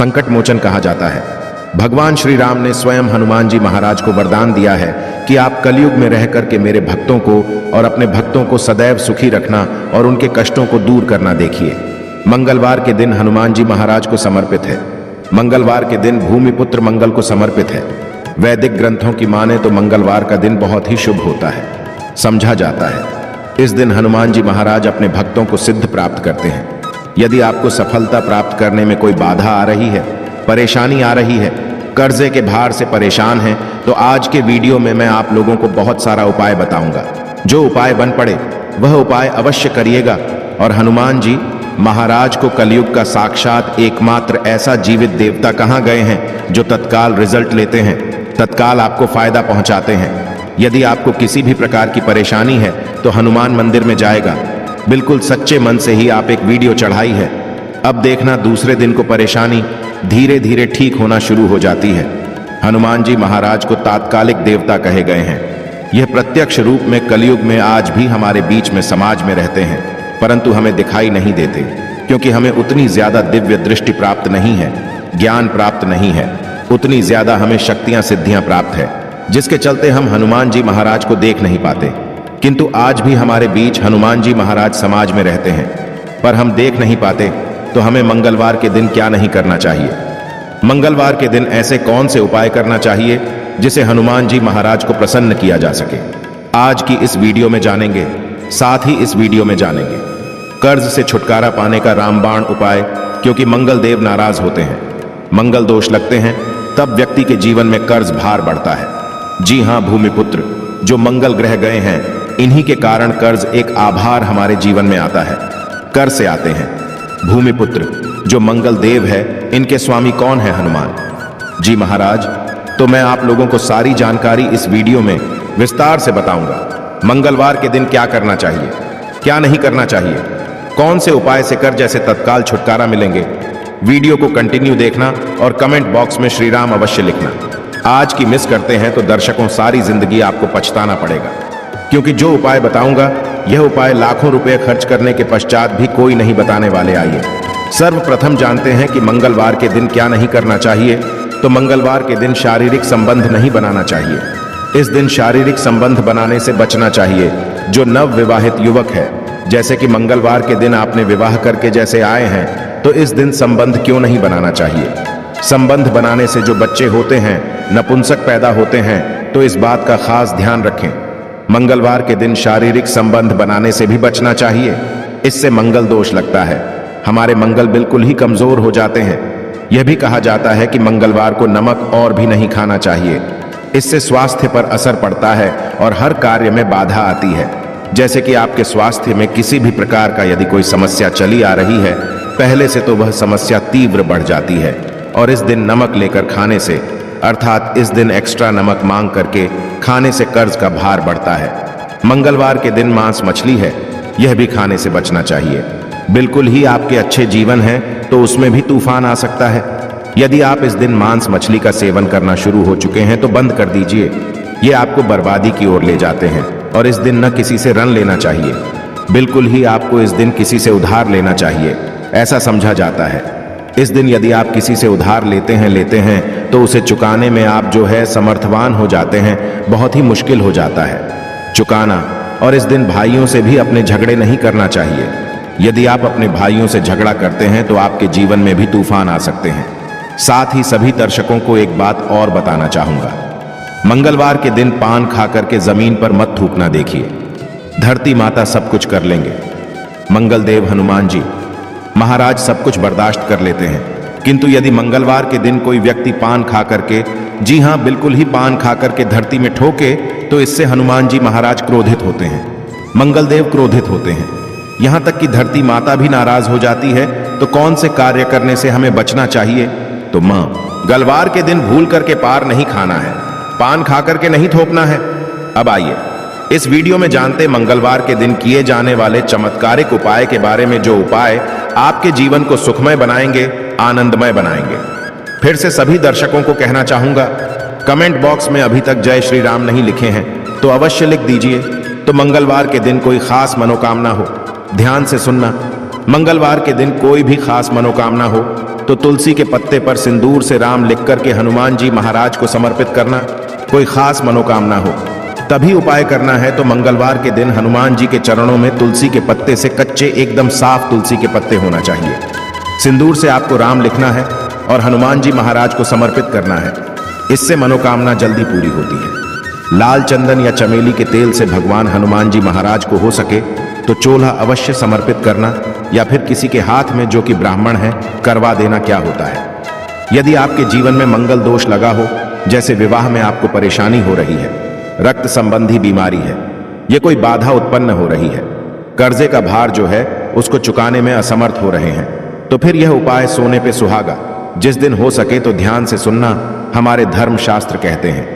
संकट मोचन कहा जाता है। भगवान श्री राम ने स्वयं हनुमान जी महाराज को वरदान दिया है कि आप कलयुग में रह करके मेरे भक्तों को और अपने भक्तों को सदैव सुखी रखना और उनके कष्टों को दूर करना। देखिए, मंगलवार के दिन हनुमान जी महाराज को समर्पित है। मंगलवार के दिन भूमिपुत्र मंगल को समर्पित है। वैदिक ग्रंथों की माने तो मंगलवार का दिन बहुत ही शुभ होता है। समझा जाता है इस दिन हनुमान जी महाराज अपने भक्तों को सिद्ध प्राप्त करते हैं। यदि आपको सफलता प्राप्त करने में कोई बाधा आ रही है, परेशानी आ रही है, कर्जे के भार से परेशान हैं, तो आज के वीडियो में मैं आप लोगों को बहुत सारा उपाय बताऊंगा। जो उपाय बन पड़े वह उपाय अवश्य करिएगा और हनुमान जी महाराज को कलयुग का साक्षात एकमात्र ऐसा जीवित देवता कहाँ गए हैं जो तत्काल रिजल्ट लेते हैं, तत्काल आपको फायदा पहुंचाते हैं। यदि आपको किसी भी प्रकार की परेशानी है तो हनुमान मंदिर में जाएगा। बिल्कुल सच्चे मन से ही आप एक वीडियो चढ़ाई है। अब देखना दूसरे दिन को परेशानी धीरे धीरे ठीक होना शुरू हो जाती है। हनुमान जी महाराज को तात्कालिक देवता कहे गए हैं। यह प्रत्यक्ष रूप में कलयुग में आज भी हमारे बीच में समाज में रहते हैं, परंतु हमें दिखाई नहीं देते क्योंकि हमें उतनी ज्यादा दिव्य दृष्टि प्राप्त नहीं है, ज्ञान प्राप्त नहीं है, उतनी ज्यादा हमें शक्तियां सिद्धियां प्राप्त है, जिसके चलते हम हनुमान जी महाराज को देख नहीं पाते। किंतु आज भी हमारे बीच हनुमान जी महाराज समाज में रहते हैं, पर हम देख नहीं पाते। तो हमें मंगलवार के दिन क्या नहीं करना चाहिए? मंगलवार के दिन ऐसे कौन से उपाय करना चाहिए जिसे हनुमान जी महाराज को प्रसन्न किया जा सके, आज की इस वीडियो में जानेंगे। साथ ही इस वीडियो में जानेंगे कर्ज से छुटकारा पाने का रामबाण उपाय, क्योंकि मंगल देव नाराज होते हैं, मंगल दोष लगते हैं, तब व्यक्ति के जीवन में कर्ज भार बढ़ता है। जी हां भूमिपुत्र, जो मंगल ग्रह गए हैं, इन्हीं के कारण कर्ज एक आभार हमारे जीवन में आता है, कर से आते हैं। भूमिपुत्र जो मंगल देव है, इनके स्वामी कौन है? हनुमान जी महाराज। तो मैं आप लोगों को सारी जानकारी इस वीडियो में विस्तार से बताऊंगा। मंगलवार के दिन क्या करना चाहिए, क्या नहीं करना चाहिए, कौन से उपाय से कर्ज से तत्काल छुटकारा मिलेंगे। वीडियो को कंटिन्यू देखना और कमेंट बॉक्स में श्री राम अवश्य लिखना। आज की मिस करते हैं तो दर्शकों सारी जिंदगी आपको पछताना पड़ेगा, क्योंकि जो उपाय बताऊंगा यह उपाय लाखों रुपए खर्च करने के पश्चात भी कोई नहीं बताने वाले। आइए सर्वप्रथम जानते हैं कि मंगलवार के दिन क्या नहीं करना चाहिए। तो मंगलवार के दिन शारीरिक संबंध नहीं बनाना चाहिए। इस दिन शारीरिक संबंध बनाने से बचना चाहिए। जो नव विवाहित युवक है, जैसे कि मंगलवार के दिन आपने विवाह करके जैसे आए हैं, तो इस दिन संबंध क्यों नहीं बनाना चाहिए। संबंध बनाने से जो बच्चे होते हैं, नपुंसक पैदा होते हैं, तो इस बात का खास ध्यान रखें। मंगलवार के दिन शारीरिक संबंध बनाने से भी बचना चाहिए। इससे मंगल दोष लगता है, हमारे मंगल बिल्कुल ही कमजोर हो जाते हैं। यह भी कहा जाता है कि मंगलवार को नमक और भी नहीं खाना चाहिए। इससे स्वास्थ्य पर असर पड़ता है और हर कार्य में बाधा आती है। जैसे कि आपके स्वास्थ्य में किसी भी प्रकार का यदि कोई समस्या चली आ रही है, पहले से तो वह समस्या तीव्र बढ़ जाती है। और इस दिन नमक लेकर खाने से, अर्थात इस दिन एक्स्ट्रा नमक मांग करके खाने से कर्ज का भार बढ़ता है। मंगलवार के दिन मांस मछली है, यह भी खाने से बचना चाहिए। बिल्कुल ही आपके अच्छे जीवन है तो उसमें भी तूफान आ सकता है। यदि आप इस दिन मांस मछली का सेवन करना शुरू हो चुके हैं तो बंद कर दीजिए। ये आपको बर्बादी की ओर ले जाते हैं। और इस दिन न किसी से ऋण लेना चाहिए, बिल्कुल ही आपको इस दिन किसी से उधार लेना चाहिए, ऐसा समझा जाता है। इस दिन यदि आप किसी से उधार लेते हैं तो उसे चुकाने में आप जो है समर्थवान हो जाते हैं, बहुत ही मुश्किल हो जाता है चुकाना। और इस दिन भाइयों से भी अपने झगड़े नहीं करना चाहिए। यदि आप अपने भाइयों से झगड़ा करते हैं तो आपके जीवन में भी तूफान आ सकते हैं। साथ ही सभी दर्शकों को एक बात और बताना चाहूंगा, मंगलवार के दिन पान खाकर के जमीन पर मत थूकना। देखिए, धरती माता सब कुछ कर लेंगे, मंगल देव हनुमान जी महाराज सब कुछ बर्दाश्त कर लेते हैं, किंतु यदि मंगलवार के दिन कोई व्यक्ति पान खा करके, जी हां बिल्कुल ही पान खा करके धरती में ठोके, तो इससे हनुमान जी महाराज क्रोधित होते हैं, मंगल देव क्रोधित होते हैं। यहां तक कि धरती माता भी नाराज हो जाती है। तो कौन से कार्य करने से हमें बचना चाहिए? तो मंगलवार के दिन भूल करके पार नहीं खाना है, पान खा करके नहीं थोपना है। अब आइए इस वीडियो में जानते मंगलवार के दिन किए जाने वाले चमत्कारिक उपाय के बारे में, जो उपाय आपके जीवन को सुखमय बनाएंगे, आनंदमय बनाएंगे। फिर से सभी दर्शकों को कहना चाहूंगा, कमेंट बॉक्स में अभी तक जय श्री राम नहीं लिखे हैं तो अवश्य लिख दीजिए। तो मंगलवार के दिन कोई खास मनोकामना हो, ध्यान से सुनना, मंगलवार के दिन कोई भी खास मनोकामना हो तो तुलसी के पत्ते पर सिंदूर से राम लिख करके हनुमान जी महाराज को समर्पित करना। कोई खास मनोकामना हो तभी उपाय करना है तो मंगलवार के दिन हनुमान जी के चरणों में तुलसी के पत्ते से कच्चे एकदम साफ तुलसी के पत्ते होना चाहिए। सिंदूर से आपको राम लिखना है और हनुमान जी महाराज को समर्पित करना है। इससे मनोकामना जल्दी पूरी होती है। लाल चंदन या चमेली के तेल से भगवान हनुमान जी महाराज को हो सके तो चोला अवश्य समर्पित करना, या फिर किसी के हाथ में जो कि ब्राह्मण है करवा देना क्या होता है। यदि आपके जीवन में मंगल दोष लगा हो, जैसे विवाह में आपको परेशानी हो रही है, रक्त संबंधी बीमारी है, ये कोई बाधा उत्पन्न हो रही है, कर्जे का भार जो है उसको चुकाने में असमर्थ हो रहे हैं, तो फिर यह उपाय सोने पे सुहागा जिस दिन हो सके तो ध्यान से सुनना। हमारे धर्म शास्त्र कहते हैं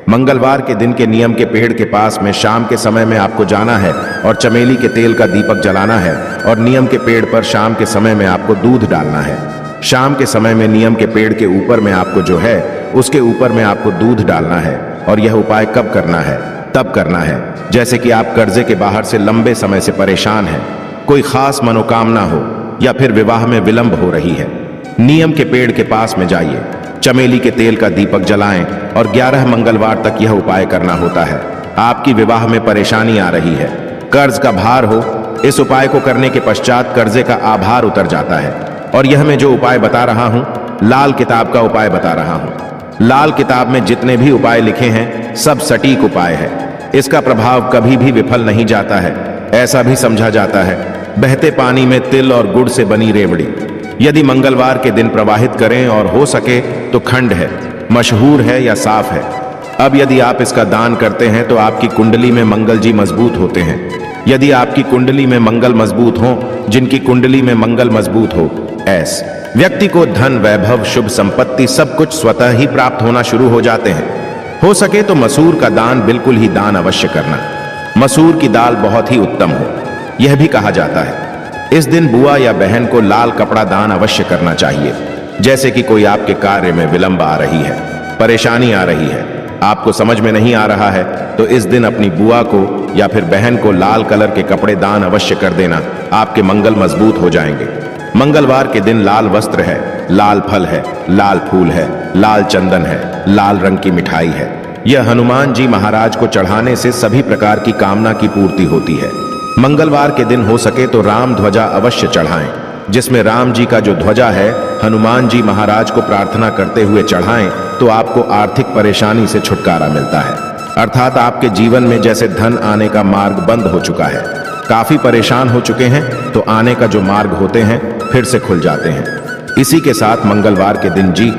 मंगलवार के दिन के नियम के पेड़ के पास में शाम के समय में आपको जाना है और चमेली के तेल का दीपक जलाना है, और नियम के पेड़ पर शाम के समय में आपको दूध डालना है। शाम के समय में नियम के पेड़ के ऊपर में आपको जो है उसके ऊपर में आपको दूध डालना है। और यह उपाय कब करना है? तब करना है जैसे कि आप कर्जे के बाहर से लंबे समय से परेशान हैं, कोई खास मनोकामना हो, या फिर विवाह में विलंब हो रही है। नियम के पेड़ के पास में जाइए, चमेली के तेल का दीपक जलाएं और 11 मंगलवार तक यह उपाय करना होता है। आपकी विवाह में परेशानी आ रही है, कर्ज का भार हो, इस उपाय को करने के पश्चात कर्जे का आभार उतर जाता है। और यह मैं जो उपाय बता रहा हूं, लाल किताब का उपाय बता रहा हूं। लाल किताब में जितने भी उपाय लिखे हैं सब सटीक उपाय है। इसका प्रभाव कभी भी विफल नहीं जाता है। ऐसा भी समझा जाता है बहते पानी में तिल और गुड़ से बनी रेवड़ी यदि मंगलवार के दिन प्रवाहित करें और हो सके तो खंड है, मशहूर है या साफ है। अब यदि आप इसका दान करते हैं तो आपकी कुंडली में मंगल जी मजबूत होते हैं। यदि आपकी कुंडली में मंगल मजबूत हो, जिनकी कुंडली में मंगल मजबूत हो, ऐसे व्यक्ति को धन, वैभव, शुभ संपत्ति सब कुछ स्वतः ही प्राप्त होना शुरू हो जाते हैं। हो सके तो मसूर का दान बिल्कुल ही दान अवश्य करना। मसूर की दाल बहुत ही उत्तम हो, यह भी कहा जाता है। इस दिन बुआ या बहन को लाल कपड़ा दान अवश्य करना चाहिए। जैसे कि कोई आपके कार्य में विलंब आ रही है, परेशानी आ रही है, आपको समझ में नहीं आ रहा है, तो इस दिन अपनी बुआ को या फिर बहन को लाल कलर के कपड़े दान अवश्य कर देना। आपके मंगल मजबूत हो जाएंगे। मंगलवार के दिन लाल वस्त्र है, लाल फल है, लाल फूल है, लाल चंदन है, लाल रंग की मिठाई है। यह हनुमान जी महाराज को चढ़ाने से सभी प्रकार की कामना की पूर्ति होती है। मंगलवार के दिन हो सके तो राम ध्वजा अवश्य चढ़ाएं, जिसमें राम जी का जो ध्वजा है हनुमान जी महाराज को प्रार्थना करते हुए चढ़ाएं तो आपको आर्थिक परेशानी से छुटकारा मिलता है। अर्थात आपके जीवन में जैसे धन आने का मार्ग बंद हो चुका है, काफी परेशान हो चुके हैं, तो आने का जो मार्ग होते हैं फिर से खुल जाते हैं। इसी के साथ मंगलवार के दिन जी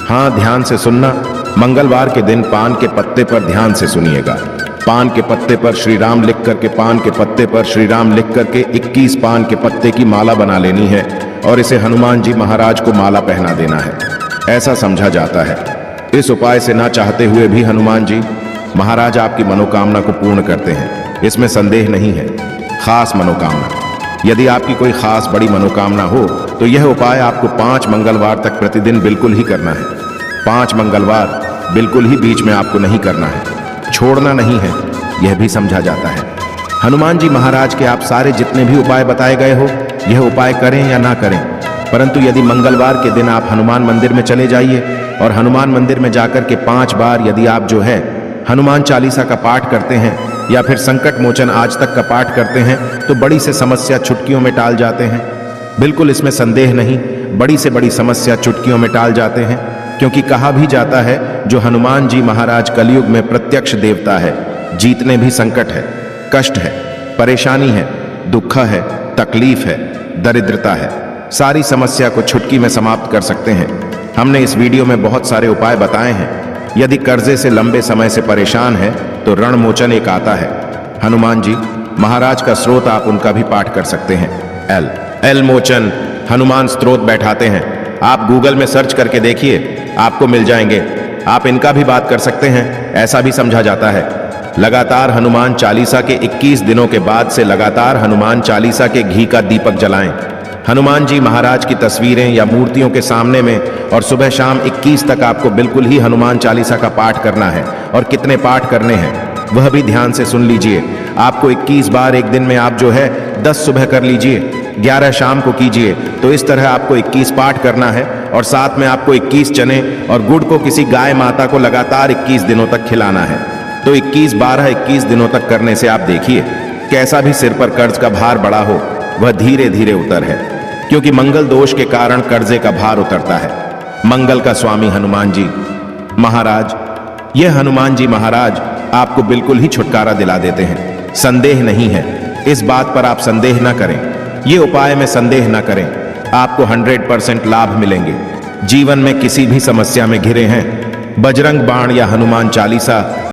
हाँ, ध्यान से सुनना, मंगलवार के दिन पान के पत्ते पर ध्यान से सुनिएगा। पान के पत्ते पर श्री राम लिख करके, पान के पत्ते पर श्री राम लिख करके 21 पान के पत्ते की माला बना लेनी है और इसे हनुमान जी महाराज को माला पहना देना है। ऐसा समझा जाता है इस उपाय से ना चाहते हुए भी हनुमान जी महाराज आपकी मनोकामना को पूर्ण करते हैं, इसमें संदेह नहीं है। खास मनोकामना, यदि आपकी कोई खास बड़ी मनोकामना हो तो यह उपाय आपको 5 मंगलवार तक प्रतिदिन बिल्कुल ही करना है। 5 मंगलवार बिल्कुल ही बीच में आपको नहीं करना है, छोड़ना नहीं है, यह भी समझा जाता है। हनुमान जी महाराज के आप सारे जितने भी उपाय बताए गए हो, यह उपाय करें या ना करें, परंतु यदि मंगलवार के दिन आप हनुमान मंदिर में चले जाइए और हनुमान मंदिर में जाकर के 5 बार यदि आप जो है हनुमान चालीसा का पाठ करते हैं या फिर संकट मोचन आज तक का पाठ करते हैं तो बड़ी से समस्या चुटकियों में टाल जाते हैं। बिल्कुल इसमें संदेह नहीं, बड़ी से बड़ी समस्या चुटकियों में टाल जाते हैं, क्योंकि कहा भी जाता है जो हनुमान जी महाराज कलयुग में प्रत्यक्ष देवता है। जीतने भी संकट है, कष्ट है, परेशानी है, दुख है, तकलीफ है, दरिद्रता है, सारी समस्या को चुटकी में समाप्त कर सकते हैं। हमने इस वीडियो में बहुत सारे उपाय बताए हैं। यदि कर्जे से लंबे समय से परेशान है तो रण मोचन एक आता है। हनुमान जी महाराज का स्रोत आप उनका भी पाठ कर सकते हैं। एल मोचन हनुमान स्त्रोत बैठाते हैं, आप गूगल में सर्च करके देखिए, आपको मिल जाएंगे। आप इनका भी बात कर सकते हैं। ऐसा भी समझा जाता है लगातार हनुमान चालीसा के 21 दिनों के बाद से लगातार हनुमान चालीसा के घी का दीपक जलाएं। हनुमान जी महाराज की तस्वीरें या मूर्तियों के सामने में, और सुबह शाम 21 तक आपको बिल्कुल ही हनुमान चालीसा का पाठ करना है। और कितने पाठ करने हैं वह भी ध्यान से सुन लीजिए। आपको 21 बार एक दिन में आप जो है 10 सुबह कर लीजिए, 11 शाम को कीजिए। तो इस तरह आपको 21 पाठ करना है और साथ में आपको 21 चने और गुड़ को किसी गाय माता को लगातार 21 दिनों तक खिलाना है। तो 21 दिनों तक करने से आप देखिए कैसा भी सिर पर कर्ज का भार बड़ा हो वह धीरे धीरे उतर है, क्योंकि मंगल दोष के कारण कर्जे का भार उतरता है। मंगल का स्वामी हनुमान जी महाराज, यह हनुमान जी महाराज आपको बिल्कुल ही छुटकारा दिला देते हैं, संदेह नहीं है। इस बात पर आप संदेह न करें, ये उपाय में संदेह न करें, आपको 100% लाभ मिलेंगे। जीवन में किसी भी समस्या में घिरे हैं, बजरंग बाण या हनुमान चालीसा